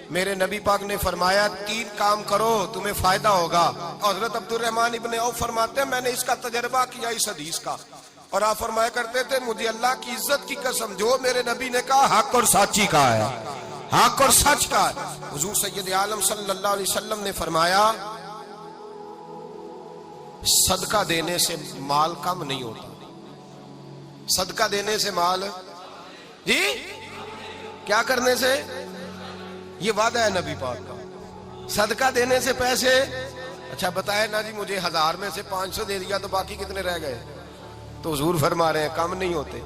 میرے نبی پاک نے فرمایا 3 کام کرو تمہیں فائدہ ہوگا. حضرت عبد الرحمن ابن عوف فرماتے ہیں میں نے اس کا تجربہ کیا اس حدیث کا, اور آپ فرمایا کرتے تھے مجھے اللہ کی عزت کی قسم جو میرے نبی نے کہا حق اور سچی کا ہے, حق اور سچ کا ہے. حضور سید عالم صلی اللہ علیہ وسلم نے فرمایا صدقہ دینے سے مال کم نہیں ہوتا. صدقہ دینے سے مال جی کیا کرنے سے, یہ وعدہ ہے نبی پاک کا. صدقہ دینے سے پیسے, اچھا بتائے نا جی مجھے 1000 میں سے 500 دے دیا تو باقی کتنے رہ گئے؟ تو حضور فرما رہے ہیں کم نہیں ہوتے.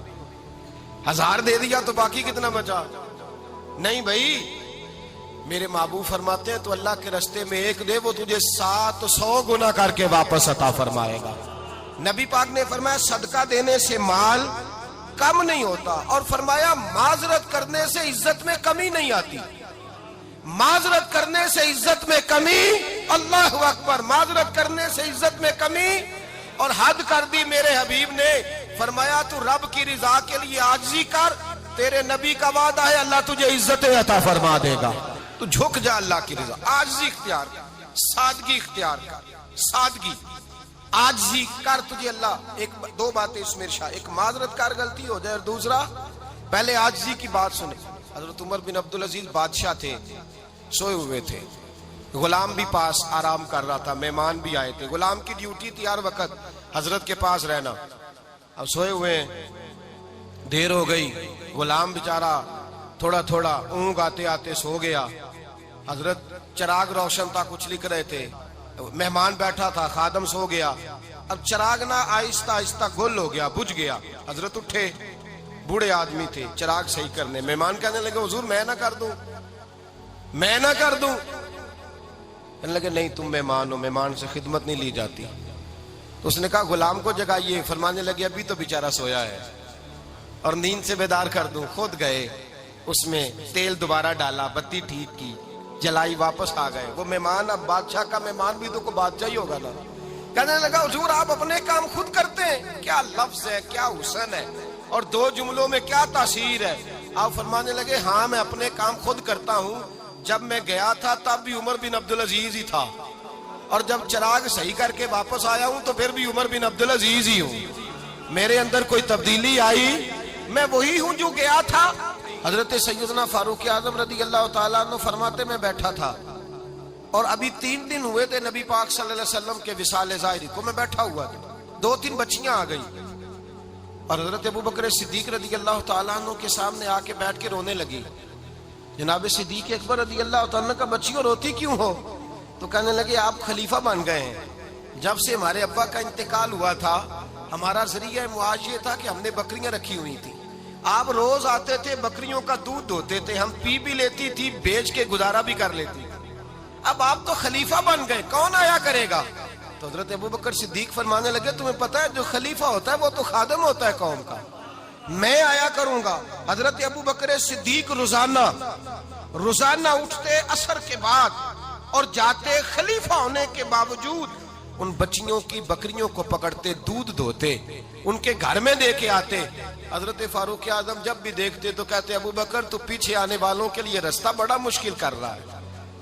1000 دے دیا تو باقی کتنا بچا؟ نہیں بھائی, میرے محبوب فرماتے ہیں تو اللہ کے راستے میں ایک دے وہ تجھے 700 گنا کر کے واپس عطا فرمائے گا. نبی پاک نے فرمایا صدقہ دینے سے مال کم نہیں ہوتا, اور فرمایا معذرت کرنے سے عزت میں کمی نہیں آتی. معذرت کرنے سے عزت میں کمی, اللہ اکبر, معذرت کرنے سے عزت میں کمی. اور حد کر دی میرے حبیب نے, فرمایا تو رب کی رضا کے لیے عاجزی کر, تیرے نبی کا وعدہ ہے اللہ تجھے عزت عطا فرما دے گا. تو جھک جا اللہ کی رضا, عاجزی اختیار کر, سادگی اختیار کر, سادگی عاجزی کر, تجھے اللہ. ایک 2 باتیں اس میں ارشاد, ایک معذرت کر غلطی ہو جائے, اور دوسرا پہلے عاجزی کی بات سنیں. حضرت عمر بن عبدالعزیز بادشاہ تھے, سوئے ہوئے تھے, غلام بھی پاس آرام کر رہا تھا, مہمان بھی آئے تھے. غلام کی ڈیوٹی تھی ہر وقت حضرت کے پاس رہنا. اب سوئے ہوئے دیر ہو گئی, غلام بیچارہ تھوڑا تھوڑا اونگ آتے آتے سو گیا. حضرت چراغ روشن تھا, کچھ لکھ رہے تھے, مہمان بیٹھا تھا, خادم سو گیا. اب چراغ نہ آہستہ آہستہ گل ہو گیا, بجھ گیا. حضرت اٹھے, بوڑھے آدمی تھے, چراغ صحیح کرنے. مہمان کہنے لگے حضور میں نہ کر دوں, میں نہ کر دوں. کہنے لگے نہیں تم مہمان ہو, مہمان سے خدمت نہیں لی جاتی. تو اس نے کہا غلام کو جگائیے. فرمانے لگے ابھی تو بیچارہ سویا ہے اور نیند سے بیدار کر دوں. خود گئے, اس میں تیل دوبارہ ڈالا, بتی ٹھیک کی, جلائی, واپس آ گئے. وہ مہمان, اب بادشاہ کا مہمان بھی تو کوئی بادشاہ ہی ہوگا نا. کہنے لگا حضور آپ اپنے کام خود کرتے ہیں, کیا لفظ ہے, کیا حسن ہے, اور 2 جملوں میں کیا تاثیر ہے. آپ فرمانے لگے ہاں میں اپنے کام خود کرتا ہوں. جب میں گیا تھا تب بھی عمر بن عبدالعزیز ہی تھا, اور جب چراغ صحیح کر کے واپس آیا ہوں تو پھر بھی عمر بن عبدالعزیز ہی ہوں. میرے اندر کوئی تبدیلی آئی, میں وہی ہوں جو گیا تھا. حضرت سیدنا فاروق اعظم رضی اللہ تعالیٰ عنہ فرماتے میں بیٹھا تھا, اور ابھی 3 دن ہوئے تھے نبی پاک صلی اللہ علیہ وسلم کے وصال ظاہری کو. میں بیٹھا ہوا تھا, 2-3 بچیاں آ گئی, اور حضرت ابوبکر صدیق رضی اللہ تعالیٰ عنہ کے سامنے آ کے بیٹھ کے رونے لگی. جناب صدیق اکبر رضی اللہ تعالیٰ عنہ کا بچیوں روتی کیوں ہو؟ تو کہنے لگے آپ خلیفہ بن گئے ہیں. جب سے ہمارے ابا کا انتقال ہوا تھا ہمارا ذریعہ معاش یہ تھا کہ ہم نے بکریاں رکھی ہوئی تھی. آپ روز آتے تھے, بکریوں کا دودھ دھوتے تھے, ہم پی بھی لیتی تھی, بیچ کے گزارا بھی کر لیتی. اب آپ تو خلیفہ بن گئے, کون آیا کرے گا؟ تو حضرت ابوبکر صدیق فرمانے لگے تمہیں پتہ ہے جو خلیفہ ہوتا ہے وہ تو خادم ہوتا ہے قوم کا, میں آیا کروں گا. حضرت ابوبکر صدیق روزانہ اٹھتے عصر کے بعد اور جاتے, خلیفہ ہونے کے باوجود ان بچیوں کی بکریوں کو پکڑتے, دودھ دھوتے, ان کے گھر میں دے کے آتے. حضرت فاروق اعظم جب بھی دیکھتے تو کہتے ابوبکر تو پیچھے آنے والوں کے لیے راستہ بڑا مشکل کر رہا ہے,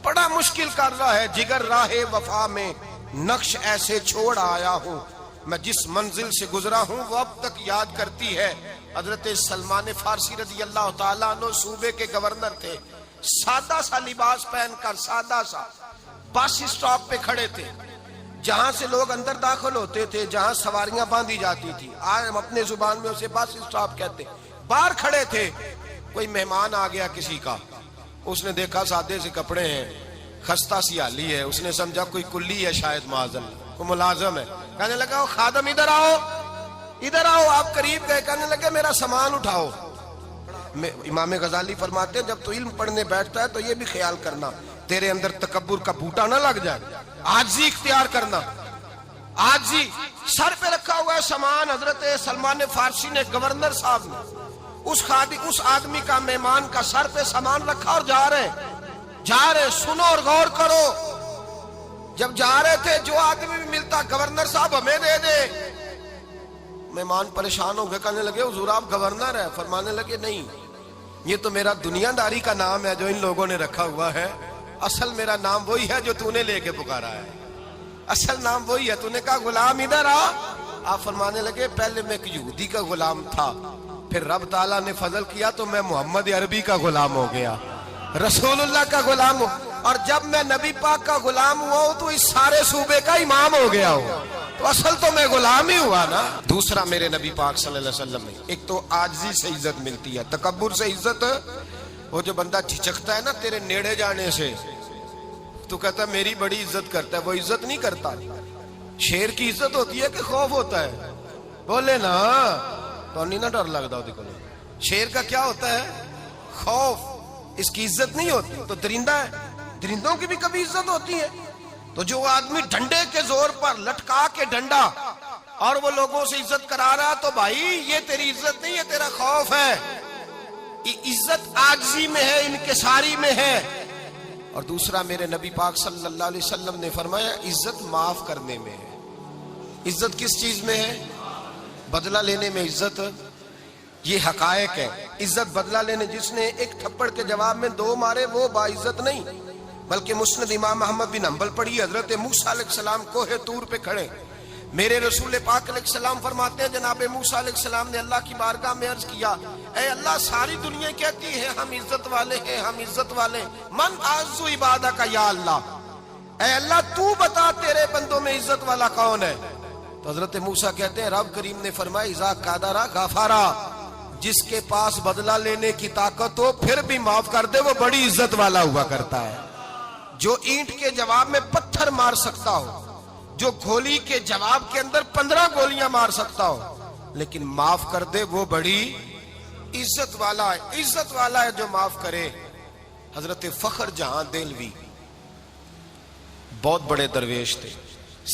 بڑا مشکل کر رہا ہے. جگر راہ وفا میں نقش ایسے چھوڑ آیا ہوں, میں جس منزل سے گزرا ہوں وہ اب تک یاد کرتی ہے. حضرت سلمان فارسی رضی اللہ تعالیٰ عنہ صوبے کے گورنر تھے, سادہ سا لباس پہن کر, سادہ سا, بس اسٹاپ پہ کھڑے تھے, جہاں سے لوگ اندر داخل ہوتے تھے, جہاں سواریاں باندھی جاتی تھی, آج ہم اپنے زبان میں اسے بس اسٹاپ کہتے. باہر کھڑے تھے, کوئی مہمان آ گیا کسی کا, اس نے دیکھا سادے سے کپڑے ہیں, خستہ سی حالی ہے, اس نے سمجھا کوئی کلی ہے شاید, معاذ اللہ کوئی ملازم ہے. کہنے لگا وہ خادم ادھر آؤ, ادھر آؤ. آپ قریب گئے, کہنے لگے میرا سامان اٹھاؤ. امام غزالی فرماتے ہیں جب تو علم پڑھنے بیٹھتا ہے تو یہ بھی خیال کرنا تیرے اندر تکبر کا بوٹا نہ لگ جائے, عاجزی اختیار کرنا. عاجزی, سر پہ رکھا ہوا ہے سامان. حضرت سلمان فارسی نے, گورنر صاحب نے, اس آدمی کا, مہمان کا سر پہ سامان رکھا اور جا رہے. سنو اور غور کرو. جب جا رہے تھے جو آدمی بھی ملتا, گورنر صاحب ہمیں دے دے. مہمان پریشان ہو گئے, کہنے لگے حضور آپ گورنر ہیں؟ فرمانے لگے نہیں, یہ تو میرا دنیا داری کا نام ہے جو ان لوگوں نے رکھا ہوا ہے، اصل میرا نام وہی ہے جو تو نے لے کے پکارا ہے، اصل نام وہی ہے۔ تو نے کہا غلام ادھر آ، آپ فرمانے لگے پہلے میں ایک یہودی کا غلام تھا، پھر رب تعالیٰ نے فضل کیا تو میں محمد عربی کا غلام ہو گیا، رسول اللہ کا غلام ہوں، اور جب میں نبی پاک کا غلام ہوا ہوں تو اس سارے صوبے کا امام ہو گیا ہوں، تو اصل تو میں غلام ہی ہوا نا۔ دوسرا میرے نبی پاک صلی اللہ علیہ وسلم میں ایک تو عاجزی سے عزت ملتی ہے، تکبر سے عزت، وہ جو بندہ جھجکتا ہے نا تیرے نیڑے جانے سے، تو کہتا ہے میری بڑی عزت کرتا ہے، وہ عزت نہیں کرتا۔ شیر کی عزت ہوتی ہے کہ خوف ہوتا ہے؟ بولے نا تو نہیں نہ ڈر لگتا دیکھو، شیر کا کیا ہوتا ہے؟ خوف، اس کی عزت نہیں ہوتی۔ تو درندہ ہے، درندوں کی بھی کبھی عزت ہوتی ہے؟ تو جو آدمی ڈنڈے کے زور پر لٹکا کے ڈنڈا اور وہ لوگوں سے عزت کرا رہا، تو بھائی یہ تیری عزت نہیں ہے، تیرا خوف ہے۔ عزت عاجزی میں ہے، انکساری میں ہے۔ اور دوسرا میرے نبی پاک صلی اللہ علیہ وسلم نے فرمایا عزت معاف کرنے میں ہے۔ عزت کس چیز میں ہے؟ بدلہ لینے میں عزت، یہ حقائق ہے۔ عزت بدلہ لینے، جس نے ایک تھپڑ کے جواب میں 2 مارے وہ باعزت نہیں، بلکہ مسند امام احمد بن حنبل پڑھی، حضرت موسیٰ علیہ السلام کوہ طور پہ کھڑے، میرے رسول پاک علیہ السلام فرماتے ہیں جناب موسیٰ علیہ السلام نے اللہ کی بارگاہ میں عرض کیا، اے اللہ ساری دنیا کہتی ہے ہم عزت والے ہیں، ہم عزت والے ہیں، من اعز عبادک یا اللہ، اے اللہ تو بتا تیرے بندوں میں عزت والا کون ہے؟ تو حضرت موسیٰ کہتے ہیں رب کریم نے فرمایا اذا قادر غفارا، جس کے پاس بدلہ لینے کی طاقت ہو پھر بھی معاف کر دے وہ بڑی عزت والا ہوا کرتا ہے۔ جو اینٹ کے جواب میں پتھر مار سکتا ہو، جو گولی کے جواب کے اندر 15 گولیاں مار سکتا ہو، لیکن معاف کر دے وہ بڑی عزت والا ہے۔ عزت والا ہے جو معاف کرے۔ حضرت فخر جہاں دہلوی بہت بڑے درویش تھے،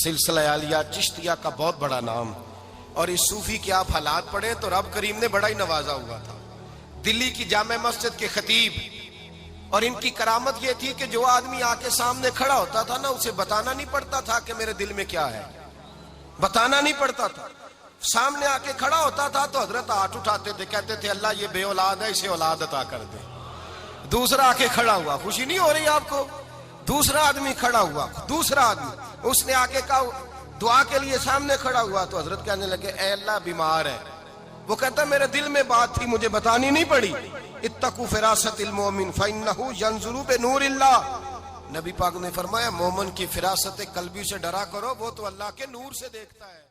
سلسلہ عالیہ چشتیہ کا بہت بڑا نام، اور اس صوفی کے آپ حالات پڑھیں تو رب کریم نے بڑا ہی نوازا ہوا تھا۔ دلی کی جامع مسجد کے خطیب، اور ان کی کرامت یہ تھی کہ جو آدمی آ کے سامنے کھڑا ہوتا تھا نا اسے بتانا نہیں پڑتا تھا کہ میرے دل میں کیا ہے، بتانا نہیں پڑتا تھا۔ سامنے آ کے کھڑا ہوتا تھا تو حضرت ہاتھ اٹھاتے تھے، کہتے تھے اللہ یہ بے اولاد ہے اسے اولاد عطا کر دے۔ دوسرا آ کے کھڑا ہوا، خوشی نہیں ہو رہی آپ کو؟ دوسرا آدمی کھڑا ہوا، دوسرا آدمی اس نے آ کے کہا دعا کے لیے سامنے کھڑا ہوا، تو حضرت کہنے لگے اے اللہ بیمار ہے، وہ کہتا میرے دل میں بات تھی مجھے بتانی نہیں پڑی، اتقوا فراست المؤمن فإنہ ینظر بنور اللہ، نبی پاک نے فرمایا مومن کی فراست قلبی سے ڈرا کرو، وہ تو اللہ کے نور سے دیکھتا ہے۔